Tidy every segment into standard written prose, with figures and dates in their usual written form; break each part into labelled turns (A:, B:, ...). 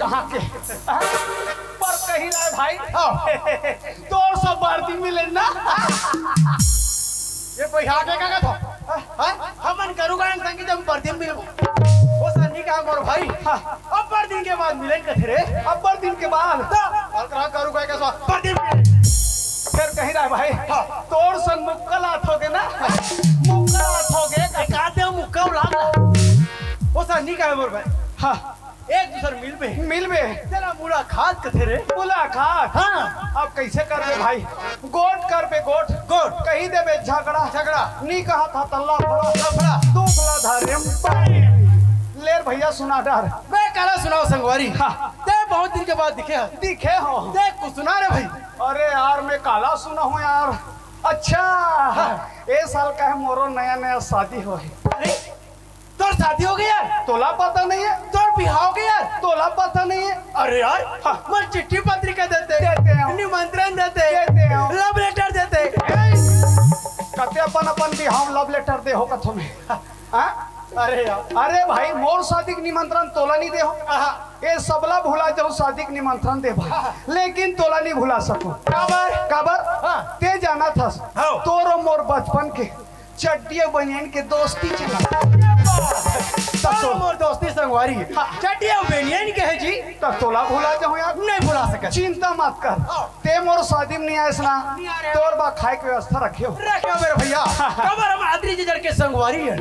A: कहाँ के पर कही रहा है भाई तो सब बारती मिले ना
B: ये कोई हाथ है क्या था हमन करूँगा संगीत हम परदिन मिल वो सन्नी का मोर भाई अब पर दिन के बाद मिलेंगे कथे रे
A: अब पर दिन के बाद
B: और कहाँ करूँगा कैसा परदिन
A: फिर कही रहा है भाई तोर संग मुक्कल हाथोगे ना मुक्कल हाथोगे
B: काते मुक्का उड़ा वो सन्नी का मोर भाई
A: हाँ
B: एक दूसरे मिल में तेरा मुलाकात कथे रे
A: मुलाकात
B: हाँ
A: अब कैसे कर बे भाई गोट कर बे गोट कही दे बे झगड़ा नी कहा था तल्ला फड़ा दूसरा धर्म लेर भैया सुना डर
B: मैं काला सुनाओ संगवारी
A: हाँ
B: ते बहुत दिन के बाद दिखे
A: हो
B: देख कुछ सुना रे भाई
A: अरे यार मैं काला सुना हूँ यार अच्छा ये साल का है मोरो नया शादी हो है
B: अरे तोर शादी हो गई यार
A: तोला पता नहीं है
B: तोर बिहाव हो गया यार
A: तोला पता नहीं है
B: अरे यार
A: हाँ।
B: मैं चिट्ठी पत्रिका देते
A: हैं
B: निमंत्रण देते
A: हैं
B: लव लेटर देते
A: कते अपन बिहाव लव लेटर दे हो कथो में
B: अरे यार
A: अरे भाई मोर शादी के निमंत्रण तोला नहीं दे हो ये सबला भुला जाओ शादी के निमंत्रण दे भाई लेकिन तोला नहीं भुला सको काबर ते जाना था तोरो मोर बचपन के चड्डिया बनियन के दोस्ती चला
B: तो मोर दोस्ती संगवारी चड्डिया बनियन के है जी
A: तब तोला भुला जाओ यार
B: नहीं भुला सके
A: चिंता मत कर ते मोर शादी में नहीं आए ना तोर बा खाए की व्यवस्था रखियो
B: मेरे भैया कबर हम आदरी जड़ के संगवारी है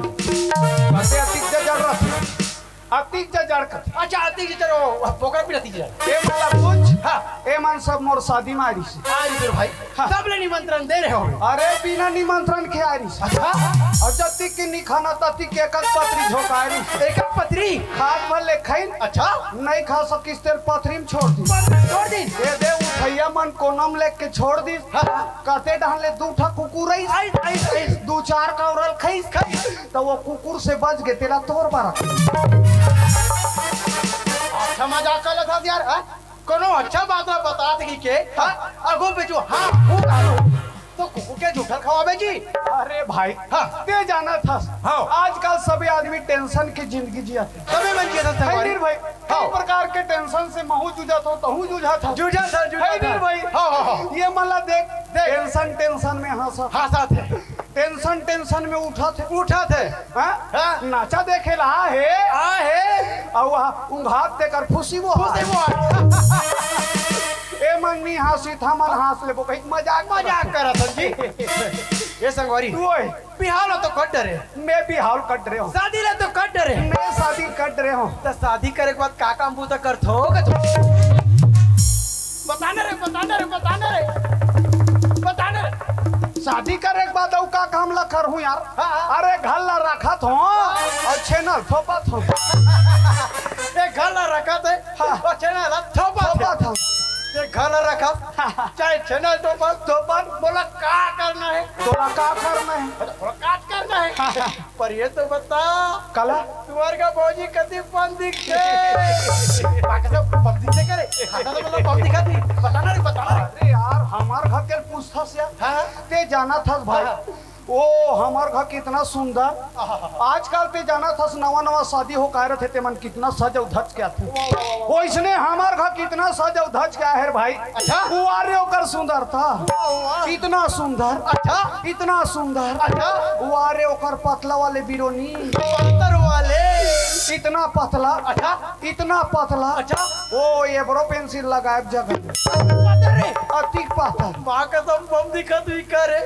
A: अतिक जड़ कर
B: अच्छा आती चलो पोकर भी रहती
A: ए मतलब कुछ ए मन सब मोर शादी में आरी से
B: आज मेरे भाई सब ले निमंत्रण दे रहे हो
A: अरे बिना निमंत्रण के आरी से और जतिक की नहीं खाना ततिक के एक पत्री झोकारी
B: एक पत्री
A: खाद भर ले खाइन
B: अच्छा
A: नहीं खा सकिस तेरे पथरी में छोड़ दी दे दे उठैया मन कोनम ले के छोड़ दी कहते डाले दूठा कुकुर दू चार का उरल खईस तो वो कुकुर से बच गए तेरा तोर बारा
B: अच्छा मजाक कर था यार कोनो अच्छा बात बता दी के अगो पे जो हाँ हो तो कुकुर के झूठा खवाबे जी
A: अरे भाई ते जाना था आजकल सभी आदमी टेंशन की जिंदगी जियाते
B: सभी मन किया था
A: भाई कई प्रकार के टेंशन से महू जूझा था तहू जूझा था भाई ये मला देख टेंशन में हंसा थे टेंशन में उठा थे नाचा देखे रहा है और उंघात देकर खुशी वो ए मंगनी हंसी था मन हंस ले कहीं मजाक
B: कर जी ये संगवारी बिहाव तो कट डरे
A: मैं बिहाव कट रहे हूँ
B: शादी ले तो कट डरे
A: मैं शादी कट रहे हूँ
B: तो शादी करे के बाद का काम पूछा कर थो बताने रे
A: शादी करे के बाद का काम ला कर हूँ यार अरे घर ला रखा था और छेनल थोपा था
B: घर ला रखा थे और छेनल थोपा था घर रखा चाहे चैनल तो बोला का करना है काट करना है पर ये तो बता
A: कला
B: तुम्हारे का भौजी कति पन दिखते पन दिखते करे खाता तो मतलब पन दिखाती बताना
A: अरे यार हमार घर के पूछता से ते जाना था भाई ओ हमार घर कितना सुंदर आजकल पे जाना था नवा शादी हो कह रहे थे मन कितना सज धज क्या थे वैसने हमार घर कितना सज धज क्या है भाई
B: अच्छा
A: वारे होकर सुंदर था इतना सुंदर इतना सुंदर वारे होकर पतला वाले बिरोनी
B: वाले
A: इतना पतला इतना पतला ओ ये बड़ो पेंसिल लगाए जगह अति पतला
B: माँ का तुम बम दिखा तू करे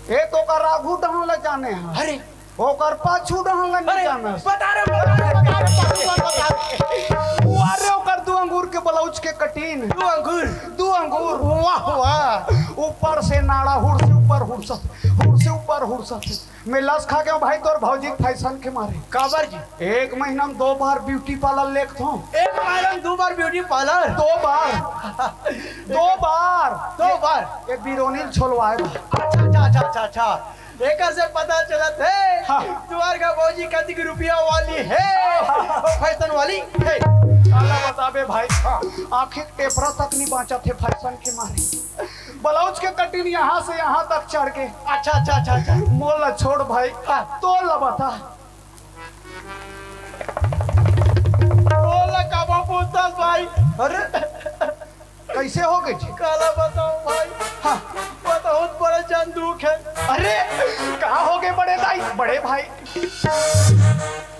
A: ए तो का राघू डहन ले जाने हैं
B: अरे
A: ओकर पाछू डहन ले नहीं जाने
B: बता रे
A: वारे ओकर दो अंगूर के ब्लाउज के कटीन दो अंगूर वाह ऊपर से नाड़ा हुड़ से ऊपर हुड़सत मैं लस खा गया भाई तोर भौजी फैशन के मारे
B: काबर जी
A: एक महीना में 2 बार ब्यूटी पार्लर लेख था
B: एक महीना में 2 बार ब्यूटी पार्लर
A: 2 बार ये बिरोनील छोलवाए
B: अच्छा एक से पता चला थे तुम्हारे का भौजी कति रुपया वाली है फैशन वाली है
A: अल्लाह बताबे भाई आखिर टेपरा तक नहीं बाँचा थे फैशन के मारे ब्लाउज के कटिंग यहाँ से यहाँ तक चढ़ के
B: अच्छा
A: मोला छोड़ भाई तो ला बता
B: विकास भाई।
A: अरे कैसे हो गई जी?
B: काला बताओ भाई।
A: हाँ
B: बहुत बड़ा जान दुख है।
A: अरे कहाँ हो गए बड़े भाई? बड़े भाई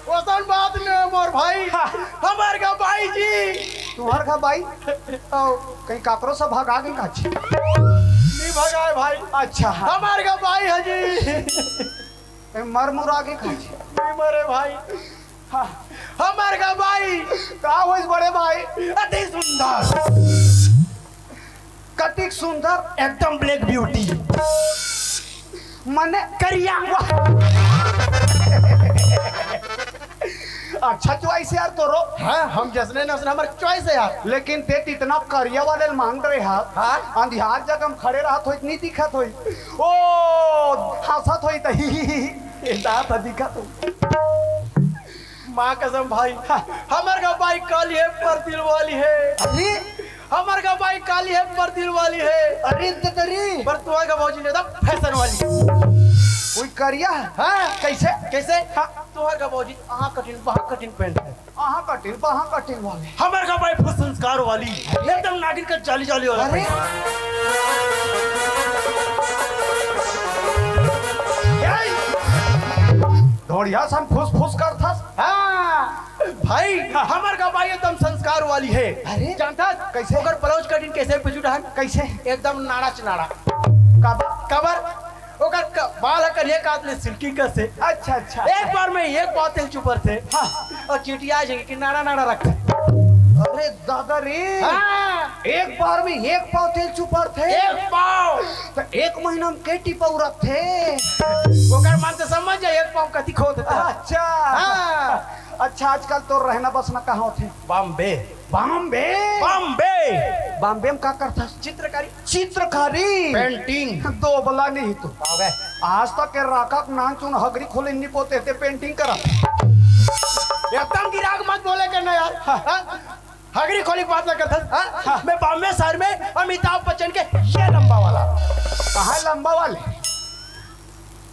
B: वसन बात में मोर भाई।
A: हाँ।
B: हमार का भाई जी।
A: तुम्हार का भाई कहीं काकरो से भागा गई का जी?
B: नहीं भगाए भाई।
A: अच्छा हाँ।
B: हमार का भाई है जी।
A: मर मुरा गई का जी?
B: नहीं मरे भाई।
A: हाँ
B: हमार का भाई
A: कहाँ हो इस बड़े भाई?
B: अति सुंदर,
A: कतिक सुंदर,
B: एकदम ब्लैक ब्यूटी,
A: मने
B: करिया।
A: अच्छा चॉइस यार तोरो।
B: हाँ हम जसने नसने हमारे चॉइस है यार।
A: लेकिन ते इतना करिया वाले मांग रहे हाथ।
B: हाँ?
A: अंधियार जगह हम खड़े रहत होई नहीं दिखत होई। ओ हंसत होई तही दांत दिखत होई।
B: माँ कसम भाई। हमार का भाई काली है पर दिल वाली है।
A: अरे
B: हमार का भाई काली है पर दिल वाली है।
A: अरे तरी
B: पर तुम्हारे का भौजी लेता फैशन वाली।
A: कोई करिया है?
B: हाँ
A: कैसे?
B: कैसे? हाँ तुम्हारे का भौजी आहाँ कटिंग वहाँ कटिंग पहनता है।
A: आहा कटिंग वहाँ कटिंग वाले।
B: हमारे का भाई फुल संस्कार वाली, एकदम नागिन का जाली जाली वाला।
A: अरे धोड़िया से हम फुस फुस कर था।
B: हाँ भाई हमारे का भाई एकदम संस्कार वाली है।
A: अरे
B: जानता
A: कैसे?
B: अगर ब्लाउज कटिंग कैसे पे जुटा है?
A: कैसे?
B: एकदम नाड़ा चनाड़ा
A: कब?
B: कबर ओकर बाल करिए काट ले सिल्की का से।
A: अच्छा अच्छा
B: एक बार में एक बात है चुपर थे।
A: हाँ।
B: और चीटिया आ जाएगी कि नाड़ा नाड़ा रखते।
A: अरे दादा रे
B: हाँ
A: एक बार में एक पाव तेल चुपर थे।
B: एक पाव
A: तो एक महीना में केटी पौरत थे।
B: ओकर मान से समझ जाए एक पाव कथी खो देता।
A: अच्छा
B: हाँ
A: अच्छा आजकल तो रहना बसना कहाँ होते?
B: बॉम्बे।
A: बॉम्बे।
B: बॉम्बे
A: बॉम्बे में क्या करता?
B: चित्रकारी,
A: चित्रकारी,
B: पेंटिंग।
A: दो बला नहीं तो आज तक के राका नान चुन हगरी खोले नहीं पोते थे पेंटिंग करा।
B: एकदम गिराक मत बोले करना यार। हाँ? हगरी खोली बात ना करता। हाँ? मैं बॉम्बे शहर में अमिताभ बच्चन के ये लंबा वाला।
A: कहाँ लंबा वाले?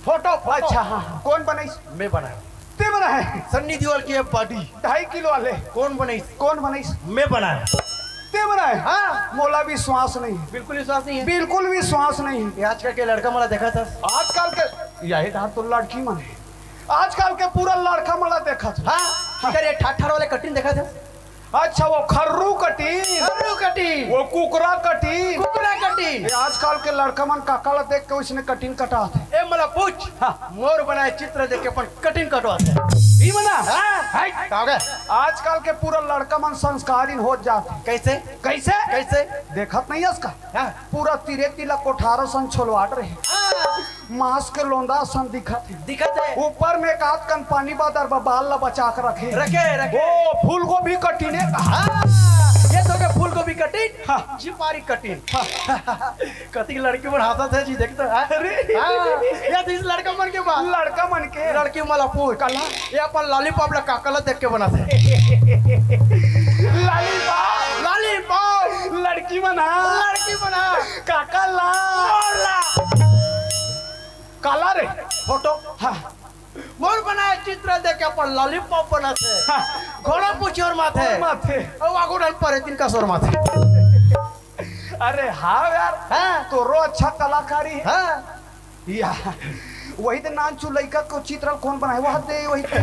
B: फोटो
A: अच्छा हाँ कौन बनाई?
B: मैं बनाया।
A: ते बना है
B: सन्नी देओल की बॉडी
A: 2.5 किलो वाले।
B: कौन बनाई?
A: कौन बनाई?
B: मैं बनाया।
A: ते बना है।
B: हाँ
A: मोला विश्वास नहीं है,
B: बिल्कुल विश्वास नहीं है।
A: बिल्कुल विश्वास नहीं है।
B: ये आजकल के लड़का मला देखा था।
A: आजकल के यही धार तो लड़की मन है। आजकल के पूरा लड़का मला देखा था।
B: हाँ इधर ये ठाठर वाले कटिंग देखा था।
A: अच्छा वो खर्रू कटी,
B: खर्रू कटिंग,
A: वो कुकरा कटी,
B: कुकरा कटिंग।
A: आजकल के लड़का मन काकाला देख के उसने कटिंग कटा थे।
B: ए मला पूछ। हाँ मोर बनाए चित्र देख के अपन कटिंग कटवाते हैं।
A: ई बना
B: हाँ
A: आजकल के पूरा लड़का मन संस्कारी हो जाते।
B: कैसे
A: कैसे?
B: कैसे?
A: देखत नहीं है उसका
B: हाँ
A: पूरा तिरे तिला कोठारो सन छोलवाट रहे। मांस के लोंदा सन दिखत है।
B: दिखत है।
A: ऊपर में एक आध कन पानी बादर बाल ला बचा कर रखे
B: रखे रखे।
A: ओ फूल को भी कटीने
B: हाँ, ये तो के फूल को भी कटिंग।
A: हाँ।
B: चिपारी कटिंग। कति लड़की मन हाथत है जी देखते।
A: अरे
B: ये तो इस लड़का मन के बाद
A: लड़का मन के
B: लड़की मला पूछ
A: कला
B: ये अपन लॉलीपॉप ला काकला देख के बनाते।
A: लालीपॉप
B: लॉलीपॉप
A: लड़की बना
B: लड़की बना
A: काका ला काला रे
B: फोटो।
A: हाँ
B: मोर बनाए चित्र देख के अपन लॉलीपॉप बनाते। घोड़ा पूछी और माथे
A: माथे
B: और आगू डाल पर तीन का सोर माथे।
A: अरे हाँ यार
B: हाँ
A: तोरो अच्छा कलाकारी है।
B: हाँ
A: या वही तो नानचू लड़का को चित्र कौन बनाए वह दे वही ते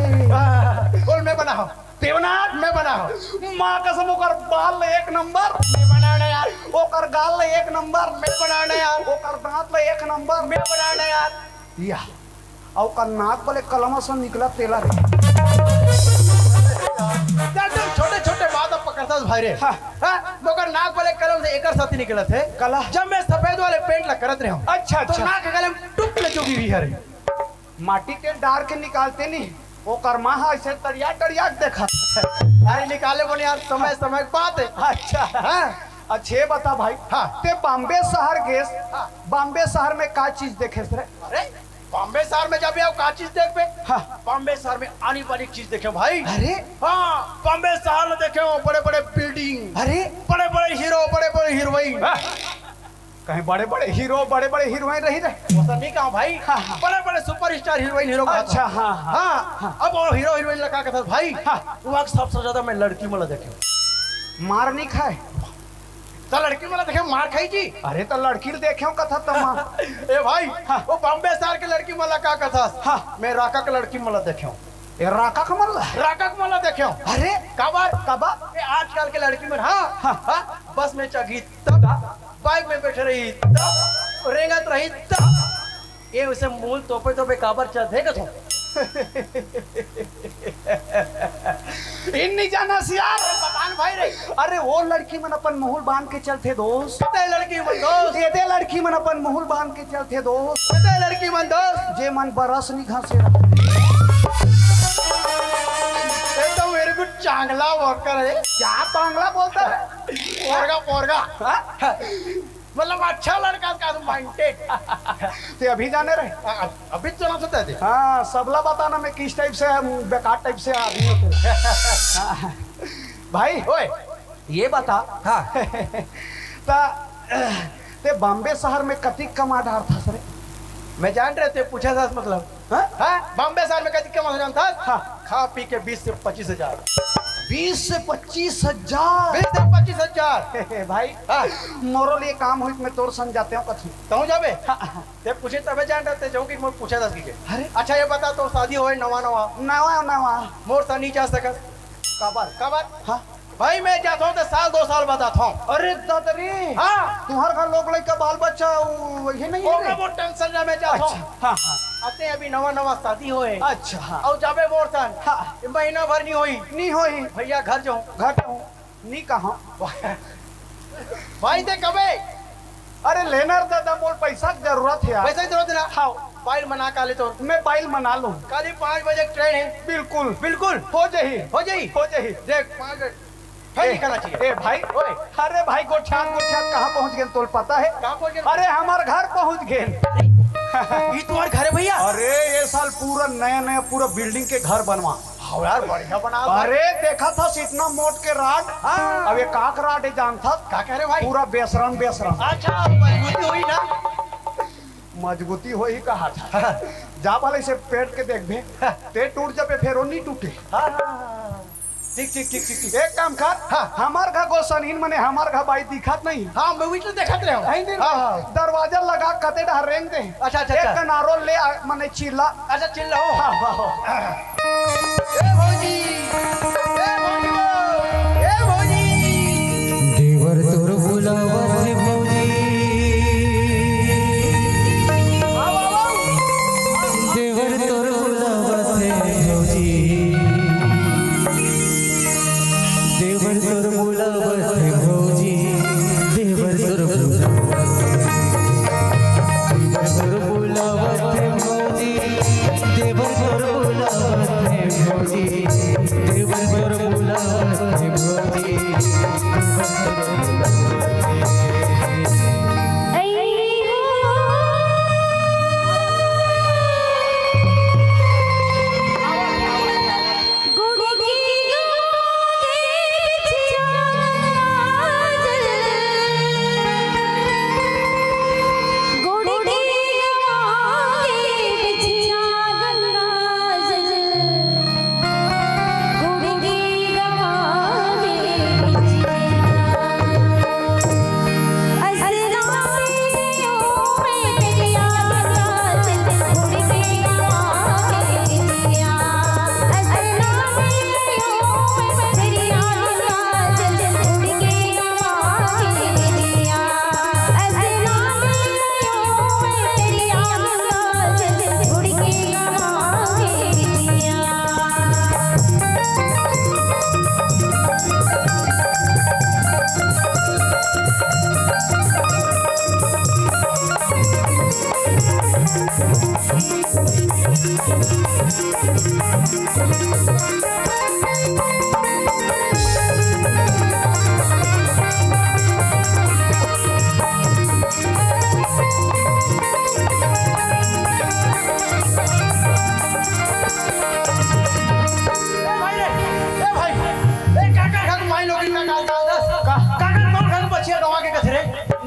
B: बोल मैं बना हूँ।
A: देवनाथ
B: मैं बना हूँ।
A: माँ कसम ओकर बाल ले 1 नंबर,
B: मैं बनाना यार।
A: ओकर गाल ले 1 नंबर,
B: मैं बनाना यार।
A: ओकर दांत ले 1 नंबर,
B: मैं बनाना यार।
A: या और ओकर नाक वाले कलमा से निकला तेला रे।
B: एकदम छोटे छोटे बात अब पकड़ता भाई रे।
A: हाँ।
B: हाँ मगर नाक वाले कलम से एकर साथी निकले थे
A: कला।
B: जब मैं सफेद वाले पेंट ला करत रहा हूँ।
A: अच्छा
B: तो
A: अच्छा
B: नाक के कलम टुक ले चुकी हुई है।
A: माटी के डार के निकालते नहीं ओकर माँ ऐसे तरिया तरिया देखा।
B: अरे निकाले बोले यार समय समय की बात है।
A: अच्छा
B: हाँ
A: अच्छे बता भाई।
B: हाँ।
A: ते बॉम्बे शहर गेस बॉम्बे शहर में का चीज देखे रे?
B: अरे बॉम्बे शहर में जब आओ का चीज देख पे।
A: हाँ।
B: बॉम्बे शहर में आने वाली चीज देखे भाई।
A: अरे
B: हाँ बॉम्बे शहर में देखे हो बड़े बड़े बिल्डिंग,
A: अरे
B: बड़े बड़े हीरो, बड़े बड़े हीरोइन।
A: कहीं बड़े बड़े हीरो बड़े बड़े हीरोइन रही रहे।
B: वो सब नहीं कहा भाई।
A: हाँ, हाँ।
B: बड़े बड़े सुपरस्टार हीरोइन हीरो।
A: अच्छा हाँ हाँ
B: हाँ अब वो हीरो हीरोइन लगा के था भाई।
A: हाँ।
B: वहाँ सबसे ज्यादा मैं लड़की मला देखे।
A: मार नहीं खाए
B: तो लड़की मला देखे मार खाई जी।
A: अरे तो लड़की देखे कथा तमा
B: ए भाई
A: हाँ।
B: वो बॉम्बे शहर के लड़की मला का कथा
A: हाँ।
B: मैं राका के लड़की मला देखे
A: ये राका कमल
B: राका के मला देखे
A: अरे
B: कबार
A: कबा
B: ये आजकल के लड़की में हाँ
A: हाँ।
B: हाँ बस में चगी तब बाइक में बैठे रही तब रेंगत रही तब ये उसे मूल तोपे तोपे काबर चल देगा तू
A: इन नहीं जाना सियार
B: पठान भाई रे
A: अरे वो लड़की मन अपन मुहुल बांध के चलते दोस्त
B: पता है लड़की मन दोस्त
A: ये दे लड़की मन अपन मुहुल बांध के चलते दोस्त
B: पता है लड़की मन दोस्त
A: जे मन बरस नहीं घासे
B: ये तो मेरे को चांगला वर्कर है
A: क्या बांग्ला बोलता है
B: पोरगा पोरगा हाँ? मतलब अच्छा लड़का का तुम माइंडेड
A: ते अभी जाने रहे
B: अभी तो ना सोता थे
A: हाँ सबला बताना मैं किस टाइप से बेकार टाइप से आदमी होते हाँ। भाई
B: ओए
A: ये बता
B: हाँ
A: ता ते बॉम्बे शहर में कतिक कमा डार था सर
B: मैं जान रहे थे पूछा था मतलब
A: हाँ?
B: हाँ बॉम्बे शहर में कभी कमा जानता
A: हाँ।
B: खा पी के 20 से 25 हजार
A: 20 से 25 हजार
B: 20 से 25 हजार
A: भाई
B: हाँ
A: मोरो लिए काम हुई मैं तोर संग जाते हूँ कथी
B: कहूँ जाबे
A: हाँ।
B: ते पूछे तबे जान रहे थे कि मैं पूछा था कि
A: अरे
B: अच्छा ये बता तो शादी होए नवा नवा
A: नवा नवा
B: मोर सा नहीं जा सकत
A: कबर
B: कबर
A: हाँ
B: भाई मैं जाता हूँ तो साल 2 साल बाद आता हूँ
A: अरे दादरी
B: हाँ
A: तुम्हारे घर लोग लड़का बाल बच्चा वही नहीं है
B: वो टेंशन ना मैं जाता हूँ
A: अच्छा हाँ हाँ
B: आते अभी नवा नवा शादी होए
A: अच्छा हाँ
B: और जाबे मोर सन
A: हाँ।
B: महीना भर नहीं होई
A: नहीं होई
B: भैया घर जाऊँ
A: घट हूँ नहीं कहा
B: भाई दे कबे
A: अरे लेना दादा मोल पैसा की जरूरत है यार
B: पैसा की जरूरत है ना
A: हाँ
B: फाइल मना काले तो
A: मैं बाइल मना लूँ
B: कल 5 बजे ट्रेन है
A: बिल्कुल
B: बिल्कुल
A: हो जाही
B: हो जाई
A: हो जाही
B: देख 5 बजे फिर निकलना चाहिए
A: ए भाई
B: ओए
A: अरे भाई गोठियात कहाँ पहुँच गए तोल पता है
B: कहाँ पहुँच गए
A: अरे हमारे घर पहुँच गए
B: ये तुम्हारे घर है भैया
A: अरे ये साल पूरा नया नया पूरा बिल्डिंग के घर बनवा
B: हाँ यार बढ़िया बना
A: अरे देखा था इतना मोट के राड
B: हाँ।
A: अब ये काक राड है जानता
B: क्या कह रहे भाई
A: पूरा बेसरम बेसरम
B: अच्छा मजबूती हुई ना
A: मजबूती हो ही कहा था जा वाले से पेट के देख भे ते टूट जाबे फिर वो नहीं टूटे
B: ठीक ठीक ठीक ठीक
A: एक काम कर
B: हाँ।
A: हमार घर गोसनहीन मने हमार घर बाई दिखत नहीं
B: हाँ मैं भी तो देखत रहे
A: नहीं
B: हूँ
A: नहीं दरवाजा लगा कते डर रेंग दे
B: अच्छा अच्छा
A: एक
B: अच्छा
A: कनारो ले मने चिल्ला
B: अच्छा चिल्ला हो
A: हाँ हाँ
B: ए भौजी ए भौजी ए भौजी
C: देवर तोर बुलावत भौजी देवर तोर बुलावत भौजी देवर तोर बुलावत भौजी देवर तोर बुलावत भौजी देवर तोर बुलावत भौजी देवर तोर बुलावत भौजी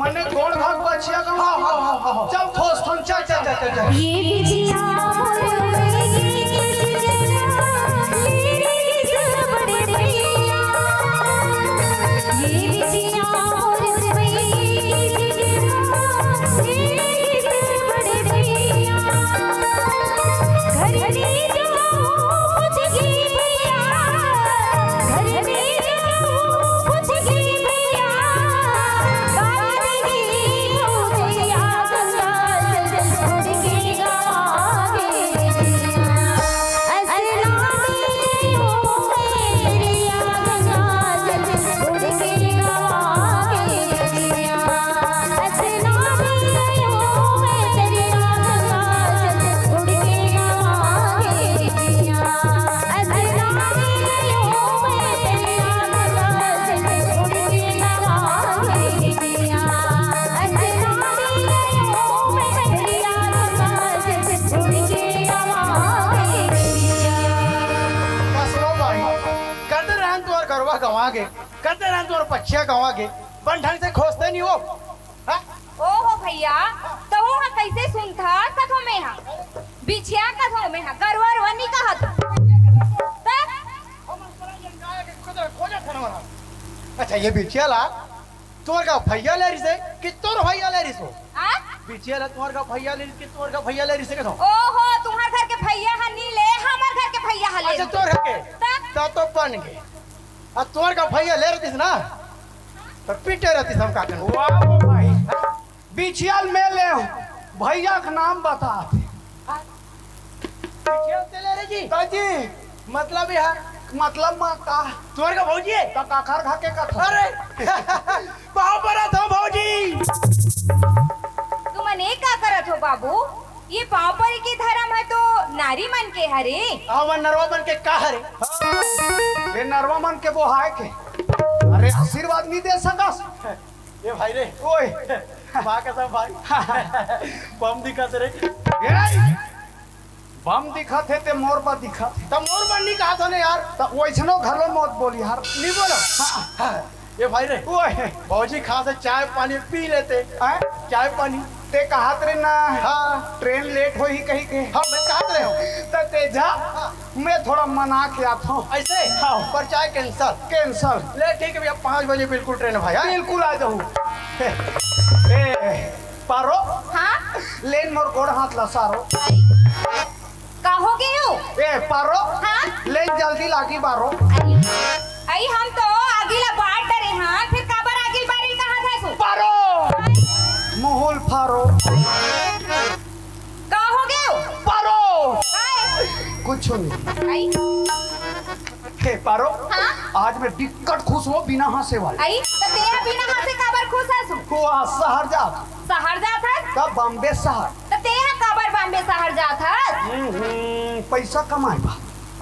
A: मने गोड़ भाग बचिया का हाँ चल ठोस ठोस चल
D: ये बिछिया
B: गवा गे कहते ना तोर पक्षिया गवा गे बन ढंग से खोजते नहीं हो हाँ?
D: ओहो भैया तो वहाँ कैसे सुनता कथो में हा बिछिया कथो में हा गरवर वनी कहत
B: अच्छा ये बिछिया ला तोर का भैया ले रिसे कि तोर भैया ले रिसो
D: आ
B: बिछिया ला तोर का भैया ले कि तोर का भैया ले रिसे कथो
D: ओहो तुम्हार घर के भैया हनी ले हमर घर के भैया हले
B: अच्छा तोर के तो बन गए अब तोर का भैया ले रही ना तो पीटे रहती हम का करना
A: वाह भाई बिछियाल में ले भैया का नाम बता
B: बिछिया से ले रही जी
A: जी
B: मतलब यह
A: मतलब माँ का
B: तोर का भौजी है
A: तो काखर खा के कथा
B: अरे बहुत बड़ा था भौजी
D: तुमने का करत हो बाबू ये पाँव परी की धर्म है तो नारी मन के हरे
B: आवन नरवा बन के का हरे
A: ये नरवा मन के वो हाय के अरे आशीर्वाद नहीं दे सकस
B: ये भाई रे
A: ओए
B: माँ का सब भाई बम दिखा रे
A: ए, बम दिखा थे ते मोर पर दिखा थे
B: तब मोर बननी कहा था ने यार
A: तो वैसनो घरो मत बोली यार
B: नहीं बोलो हाँ, ये भाई रे
A: ओए
B: भौजी खा से चाय पानी पी लेते
A: हैं?
B: चाय पानी
A: ते कहात रे ना
B: हाँ
A: ट्रेन लेट हो ही कहीं के
B: हाँ मैं कहा रहे हो
A: तो तेजा मैं थोड़ा मना के आता हूँ
B: ऐसे
A: हाँ।
B: पर चाय कैंसल
A: कैंसल
B: ले ठीक है भैया 5 बजे बिल्कुल ट्रेन है भाई हाँ?
A: बिल्कुल आ जाऊँ ए पारो
D: हाँ
A: लेन मोर गोड़ हाथ ला सारो
D: कहोगे हो
A: ए पारो
D: हाँ
A: लेन जल्दी लागी बारो
D: आई हम तो आगिला बाट डरे हाँ फिर काबर आगिल बारी कहाँ था सो
A: पारो मुहुल फारो
D: कहोगे हो
A: पारो
D: काय
A: कुछ नहीं
D: आई
A: हे पारो
D: हाँ
A: आज मैं दिक्कत खुश हो बिना हंसे वाले
D: आई तो तेरा बिना हाथ से काबर खुश है सो
A: को शहर जा
D: शहर जात है
A: तब बॉम्बे शहर
D: तो तेरा काबर बॉम्बे शहर जात है
A: पैसा कमाए बा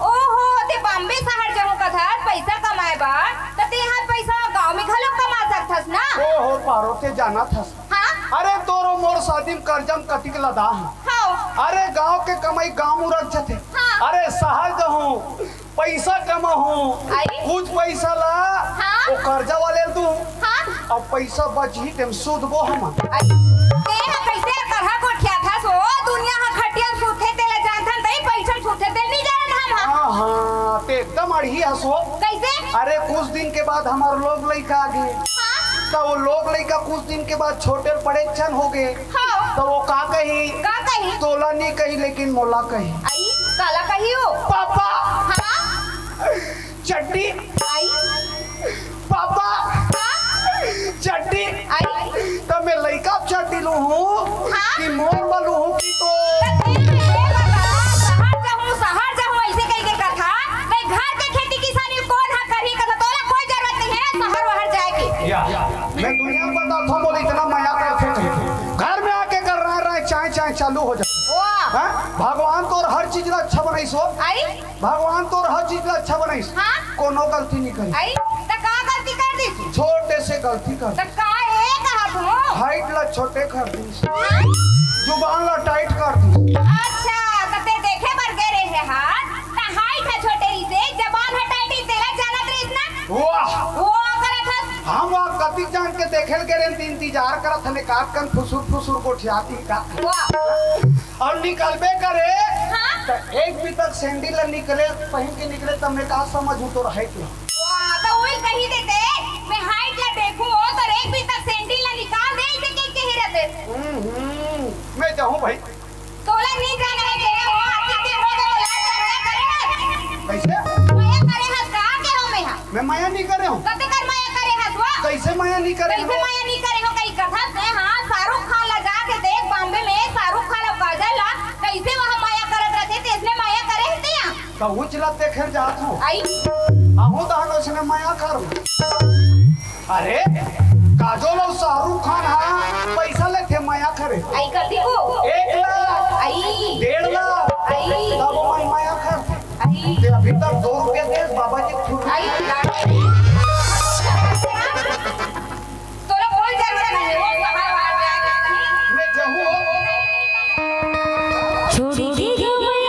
D: ओहो ते बॉम्बे शहर जाऊं का था पैसा कमाए बा तो ते हाथ पैसा गांव में घलो कमा सकथस ना
A: ओ हो पारो ते जाना था
D: हाँ
A: अरे तोरो मोर शादी में कर्जम कटिक लदा
D: हाँ
A: अरे गांव के कमाई गांव उरक जते
D: हाँ।
A: अरे शहर जाऊं पैसा कमा हूँ
D: आई।
A: कुछ पैसा ला
D: हाँ।
A: वो कर्जा वाले तू
D: हाँ
A: अब पैसा बच ही तेम सूद बो हम
D: आई ते हा कैसे करहा कोठिया था सो दुनिया हा खटिया सुथे तेला जानथन दई पैसा सुथे तेल नहीं जानन हम
A: हाँ हाँ ते एकदम अड़ही हसो
D: कैसे
A: अरे कुछ दिन के बाद हमारे लोग लड़का आ गए
D: हाँ
A: तो वो लोग लड़का कुछ दिन के बाद छोटे बड़े छन हो गए
D: हाँ
A: तो वो का कही
D: का कही
A: तोला नहीं कही लेकिन मोला कही
D: आई काला कही हो
A: पापा
D: हाँ
A: चड्डी
D: आई
A: पापा
D: हाँ
A: चड्डी
D: आई
A: तो मैं लड़का चड्डी लू हूँ
D: हाँ।
A: कि मोर वालू हूँ कि तो
D: शहर जाऊं ऐसे कहीं के कथा मैं घर के खेती किसानी कौन हा करही कथा तोला कोई जरूरत नहीं है शहर वहर जाए की
A: मैं दुनिया में बताता हूँ बोले इतना माया करते थे घर में आके कर रहे चाय चाय चालू हो जाए
D: वाह
A: हाँ? भगवान तो हर चीज ला अच्छा बनाई सो
D: आई
A: भगवान तो हर चीज ला अच्छा बनाई
D: हाँ
A: कोनो गलती नहीं करी
D: आई त का गलती कर दी
A: छोटे से गलती कर
D: त का ए कहा तू
A: हाइट ला छोटे कर दी
D: हाँ?
A: जुबान ला टाइट कर दी
D: अच्छा त ते देखे बर गए रहे हाथ त हाइट है छोटे ही से जबान हटाई दी तेरा जानत रही इतना
A: वाह
D: वो करत हस
A: हम वहाँ कति जान के देखे के रे इंतजार करत हने काट कन फुसुर फुसुर को ठियाती का
D: वाह
A: और निकलबे करे
D: हाँ?
A: तो एक भी तक सैंडल निकले पहन के निकले तब मैं कहा समझू तो रहे क्यों
D: वाह तो वही कही देते मैं हाइट ला देखूं तो एक भी तक सैंडल ला निकाल दे इसे के ही रहते
A: मैं जाऊँ भाई
D: तोला नहीं जाने है तेरे वो आती के हो गए करे
A: कैसे
D: माया करे हस का के हो मैं
A: मैं माया नहीं करे हूँ
D: कते कर माया करे हस वो
A: कैसे माया नहीं करे
D: कैसे
A: हूँ?
D: माया नहीं करे हो कई कथा से हां शाहरुख खान ला जाके देख बॉम्बे में शाहरुख खान और काजल ला कैसे वहां माया करत रहते थे इसने माया करे थे यहां
A: तो उचला देखे जात हूँ
D: आई
A: आहू दान उसने माया कर अरे काजोल और शाहरुख खान हाँ पैसा लेते माया करे
D: आई कती को
A: 1 लाख
D: आई
A: 1.5 लाख
D: आई
A: तब मैं माया कर
D: आई
A: ते अभी तक 2 रुपये दे बाबा जी छूट
D: आई तोला कोई जरूरत नहीं है वो बाहर बाहर जाएगा नहीं
A: मैं जाऊँ
E: छोड़ी दी गई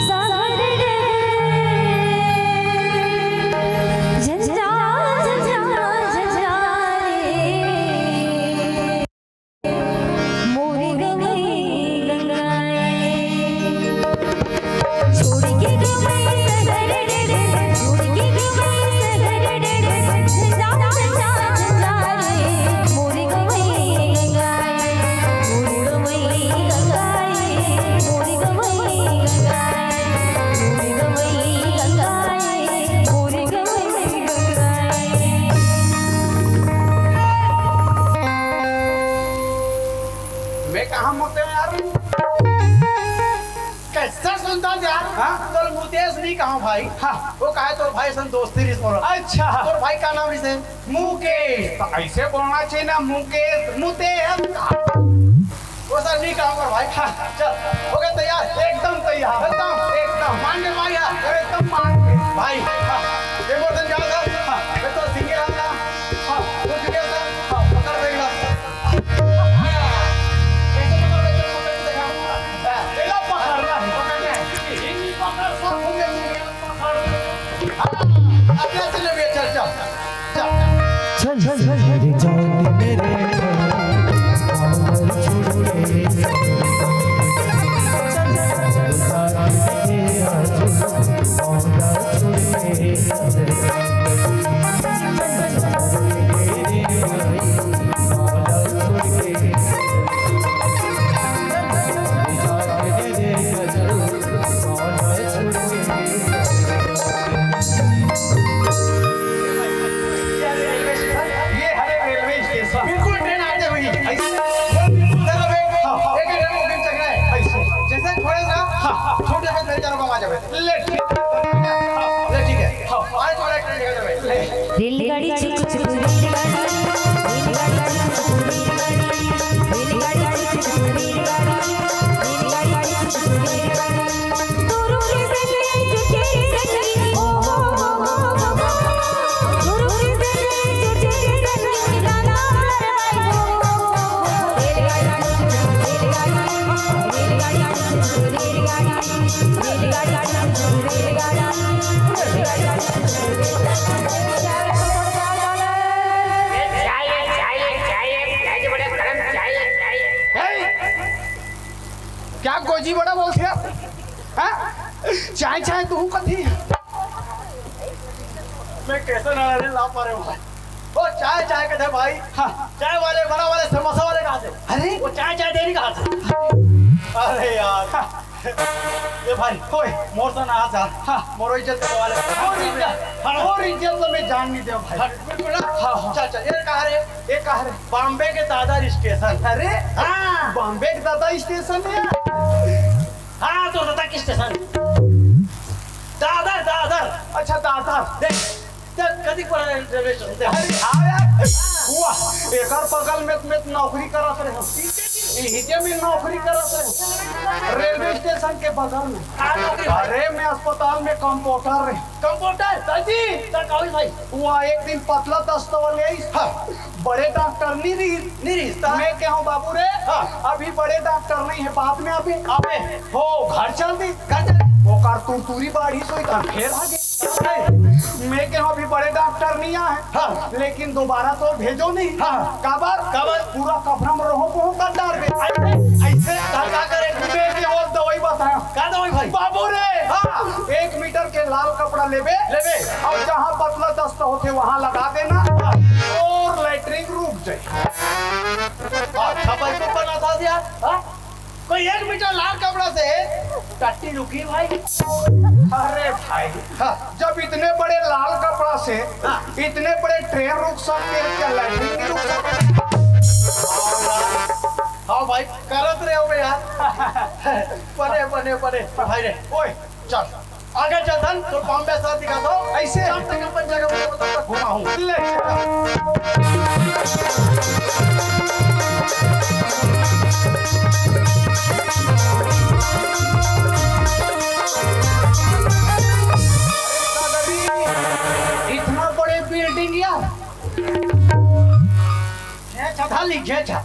E: सागर
B: सुना यार
A: हाँ?
B: तो मुकेश नहीं कहा भाई
A: हाँ।
B: वो कहे तो भाई सन दोस्ती रिस बोलो
A: अच्छा
B: तो भाई का नाम रिसे
A: मुकेश तो ऐसे बोलना चाहिए ना मुकेश मुतेश
B: वो सर नहीं कहूँगा भाई चल हो गया तैयार
A: एकदम तैयार
B: एकदम मान गए भाई यार
A: एकदम मान के
B: भाई ये बोलते जाओ सर मैं तो सिंगे आता वो सिंगे था पकड़ देगा
A: एला पकड़ना है
B: पकड़ना है
A: हिंदी पकड़ सब होंगे
B: अपने से ले चल चल चल
C: चल चल मेरे जान मेरे
A: ये हरे रेलवे स्टेशन
B: बिल्कुल ट्रेन आते हुई
A: ऐसे
B: जैसे छोड़ेगा छोटे से मेरे चारों को आ जावे
A: ले ठीक
B: ले ठीक है आज वाला ट्रेन निकल जावे
E: रेलगाड़ी छुक छुक रेलगाड़ी
A: क्या गोजी बड़ा बोलते हैं चाय चाय तू कथी
B: मैं कैसे ना ला पा रहे हूँ वो चाय चाय के थे भाई चाय वाले बड़ा वाले समोसा वाले कहाँ थे
A: अरे
B: वो चाय चाय देनी कहाँ था अरे यार ये भाई कोई मोर तो ना था मोरो इज्जत के वाले
A: और इज्जत तो मैं जान नहीं दे भाई
B: बिल्कुल चल चल ये कहाँ रे ये कहाँ रे बॉम्बे के दादर स्टेशन
A: अरे
B: हाँ
A: बॉम्बे के दादा स्टेशन है
B: हाँ तो दादा किस स्टेशन दादर दादर
A: अच्छा दादा
B: देख देख कदी पर रेलवे स्टेशन देख
A: अरे हाँ यार हुआ एकर बगल में नौकरी करत रहे हिजे में नौकरी करत रहे रेलवे स्टेशन के बगल में
B: कहाँ नौकरी भाई
A: अरे मैं अस्पताल में कंपाउंडर रहे
B: कंप्यूटर दादी तक कहो भाई
A: वहाँ एक दिन पतला दस्तवा ले आई बड़े डॉक्टर नहीं
B: रिश्ता
A: मैं क्या हूँ बाबू रे अभी बड़े डॉक्टर नहीं है बाद में अभी
B: अबे
A: हो घर चल दी
B: कर दे
A: वो कर तूरी बाढ़ी सोई कर फिर आगे मैं क्या अभी बड़े डॉक्टर नहीं आए लेकिन दोबारा तो भेजो नहीं काबर पूरा कफरा में रहो को कर डाल दे ऐसे
B: का करे
A: मैं के और दवाई बताया
B: का दवाई भाई
A: बाबू रे 1 मीटर के लाल कपड़ा लेबे और जहाँ पतला दस्त होते वहाँ लगा देना और लेटरिन रुक जाए
B: अच्छा भाई को बना था यार कोई 1 मीटर लाल कपड़ा से टट्टी रुकी भाई
A: अरे भाई जब इतने बड़े लाल कपड़ा से इतने बड़े ट्रेन रुक सकते हैं क्या लाइटिंग नहीं रुक सकते
B: हाँ भाई करत रहे हो यार बने बने बने भाई रे ओए चल आगे चल धन तो बॉम्बे साथ दिखा दो
A: ऐसे
B: शाम तक अपन जगह घुमा हूँ
A: ले इतना बड़े बिल्डिंग यार
B: छा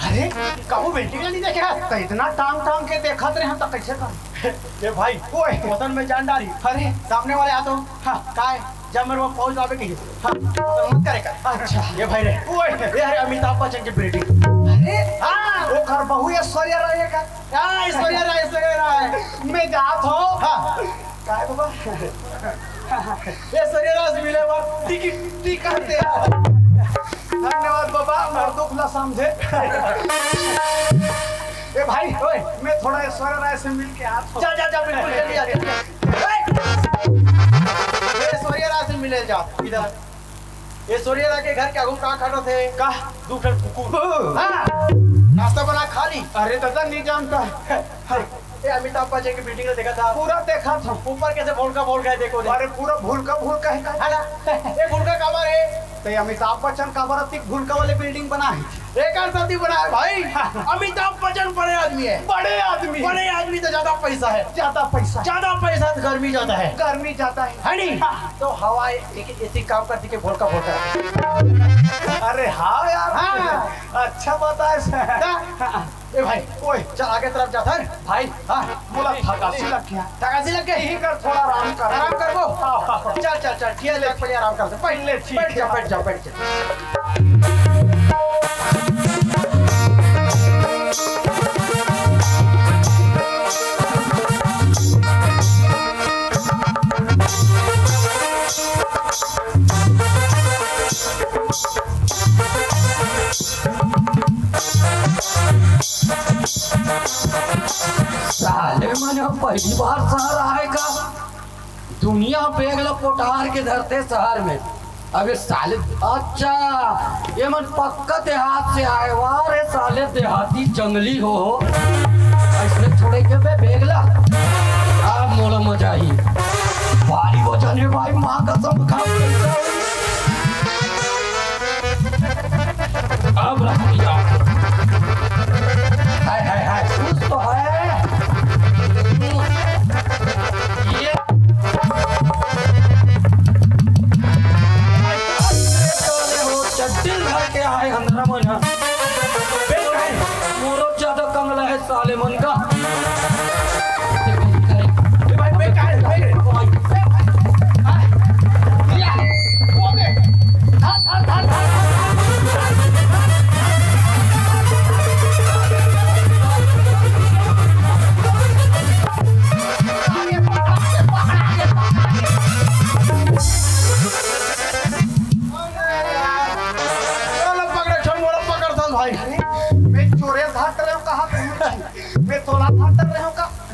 A: अरे
B: कहूँ बिल्डिंग नहीं देखा
A: तो इतना टांग टांग के देखत रहे हैं तो कैसे कर
B: ये भाई
A: ओए
B: वतन में जान डाली
A: अरे
B: सामने वाले आ तो का है जब मेरे को फौज आवे की तो मत करे कर
A: अच्छा
B: ये भाई रे ओए ये है अमिताभ बच्चन की बिल्डिंग
A: अरे
B: हाँ
A: वो कर बहु ऐश्वर्या रहेगा
B: हाँ ऐश्वर्या राय
A: मैं जात हो
B: हाँ
A: काय बाबा
B: ऐश्वर्या राय से मिले बार
A: टिकट करते धन्यवाद बाबा मेरे दुख ना समझे ए भाई ओए मैं थोड़ा ऐश्वर्या राय से मिल के आता हूँ
B: जा जा जा बिल्कुल जल्दी आ ऐश्वर्या राय से मिले जा इधर ऐश्वर्या राय के घर क्या घूम कहाँ खड़ा थे
A: का
B: दूसरे कुकुर
A: हाँ
B: नाश्ता बना खा ली
A: अरे दादा नहीं जानता
B: ये अमिताभ बच्चन की बिल्डिंग में देखा था,
A: पूरा देखा था।
B: ऊपर कैसे भूल है देखो
A: अरे पूरा भूल का है का?
B: है ना? ये भूल का कमर है,
A: तो ये अमिताभ बच्चन का बरती भूल का वाले बिल्डिंग बना है।
B: एक आदमी बना है भाई। अमिताभ बच्चन बड़े आदमी है,
A: बड़े आदमी
B: तो ज्यादा पैसा है,
A: ज्यादा पैसा
B: तो गर्मी ज्यादा है,
A: जाता है
B: नहीं? तो हवा ऐसी काम करती के भोल का
A: अरे हाँ यार,
B: हाँ।
A: अच्छा बताए
B: ए भाई ओए चल आगे तरफ जाता है
A: भाई।
B: हाँ
A: बोला थकासी लग गया,
B: थकासी लग गई,
A: यही कर थोड़ा आराम कर
B: वो चल ठीक है, पहले आराम कर
A: पहले ठीक है।
B: बैठ जा।
F: साले मैंने पहली बार शहर आएगा, दुनिया बेगला पोटार के धरते शहर में। अबे साले अच्छा ये मन पक्का देहात से आए, वाह रे साले देहाती जंगली हो ऐसे छोड़े के बे बेगला। अब मोला मजा ही भारी वजन है भाई, माँ कसम खा। अब रख दिया, हाय कुछ तो है ये। चट्टिल घर के आए अंदर मन मोरो ज्यादा कमला है साले मन का।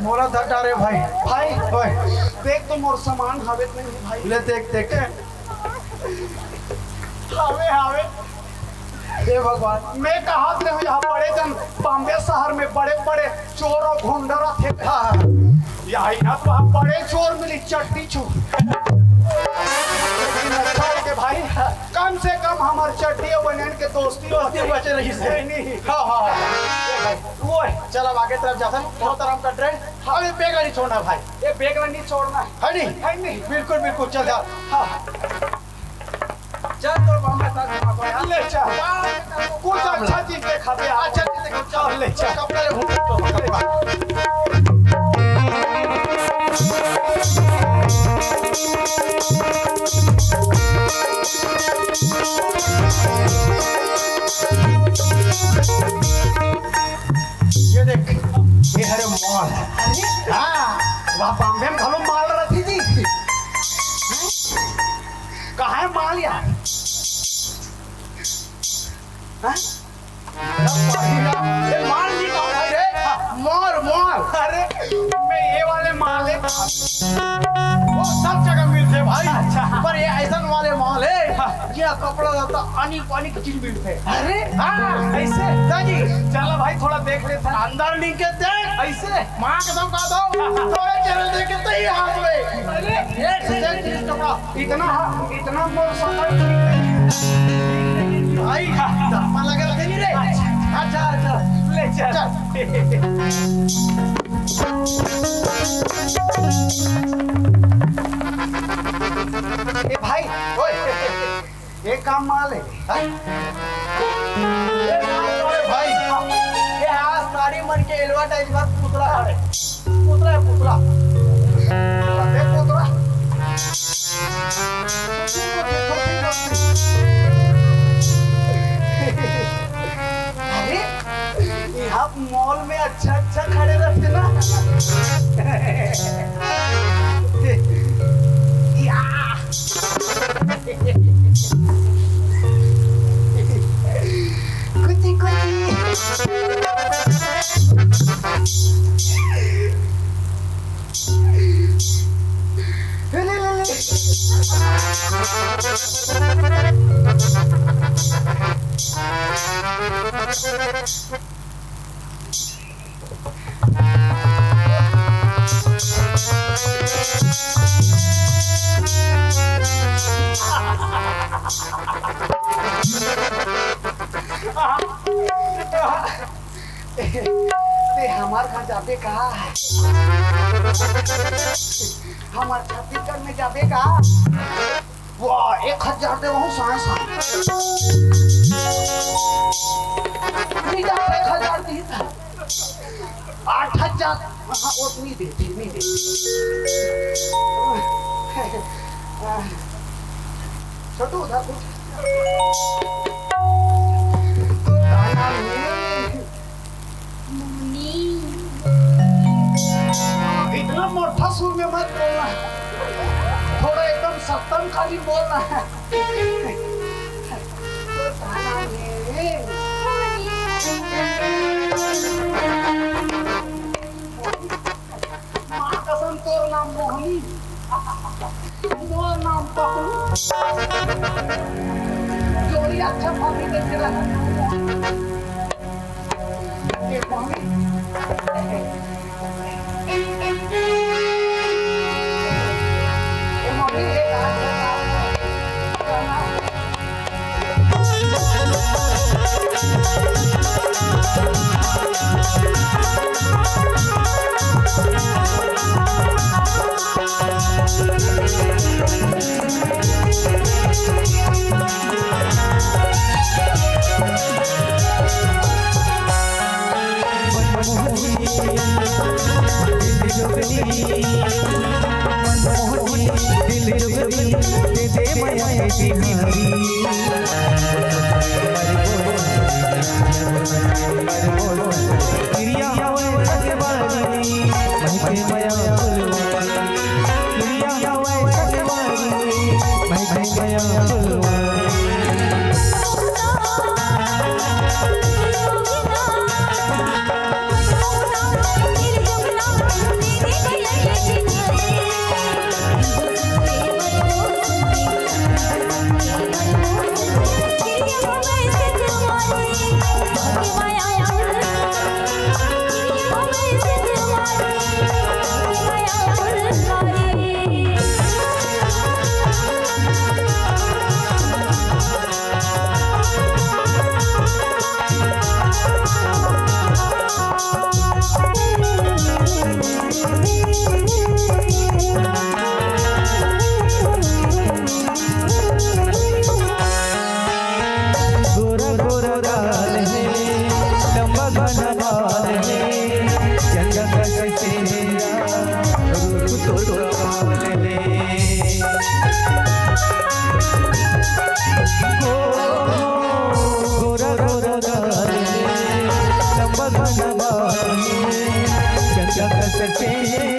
B: मोला धटा रे भाई।
A: भाई देख तो मोर सामान हवे नहीं भाई,
B: ले देख
A: हावे
B: हे भगवान।
A: मैं कहा से हूँ यहाँ बड़े जन बॉम्बे शहर में बड़े चोर और घुंडरा थे।
B: हाँ
A: यहाँ तो आप बड़े चोर मिली, चट्टी चोर। लेकिन अच्छा है कि भाई कम से कम हमारे चट्टी और बनियान के दोस्ती
B: बचे रही से।
A: नहीं।
B: हाँ
A: वो है।
B: चल अब आगे तरफ जाता हूँ, बहुत आराम कर रहे हैं। हाँ ये बेगा नहीं छोड़ना भाई,
A: ये बैग में नहीं छोड़ना है।
B: है नहीं? बिल्कुल चल जा।
A: हाँ
B: चल तो बॉम्बे तक
A: ले चल, कुछ अच्छा चीज देखा दे।
B: अच्छा चीज देखो, चल
A: ले चल।
B: कपड़ा ले भूल तो कपड़ा। ये देख, ये हरे मॉल।
A: हाँ वहाँ बॉम्बे में घलो माल रखी थी। कहाँ है माल यार? हाँ?
B: ये माल नहीं कहा भाई रे, मॉल।
A: अरे मैं ये वाले माल है।
B: वो सब जगह मिलते भाई।
A: अच्छा।
B: पर ये ऐसा वाले मॉल है यहाँ कपड़ा रहता, अनेक चीज मिलते।
A: अरे
B: हाँ
A: ऐसे
B: जी।
A: चलो भाई थोड़ा देख लेते हैं।
B: अंदर नहीं के देख,
A: ऐसे
B: माँ कसम खा दो थोड़े चैनल देखे तो ही हाथ में।
A: अरे
B: देख चीज कपड़ा
A: इतना मोर समझ
B: भाई मन लगे रखे नहीं रे। अच्छा
A: ले चल। ए भाई
B: ओए
A: ये काम माल है।
B: अरे भाई ये आज सारी मन के एडवर्टाइज बात पुतला है, पुतला।
A: देख पुतरा। अरे यहाँ मॉल में अच्छा खड़े रहते ना। या कुची ते हमार घर जाबे का हमार छत्तीसगढ़ में जाबे का वाह 1000 दे वहु सांस नहीं जा 1000 दी 8000 हाँ उतनी दे छोटू उधर कुछ तो दाना इतना मोटा सुर में मत बोलना थोड़ा एकदम सत्तम खाली बोलना है तो दाना माँ कसम तोर नाम मोहनी मोर नाम पकड़ू जोड़ी अच्छा मम्मी के तेरा ये मम्मी ये मम्मी ये
C: सचे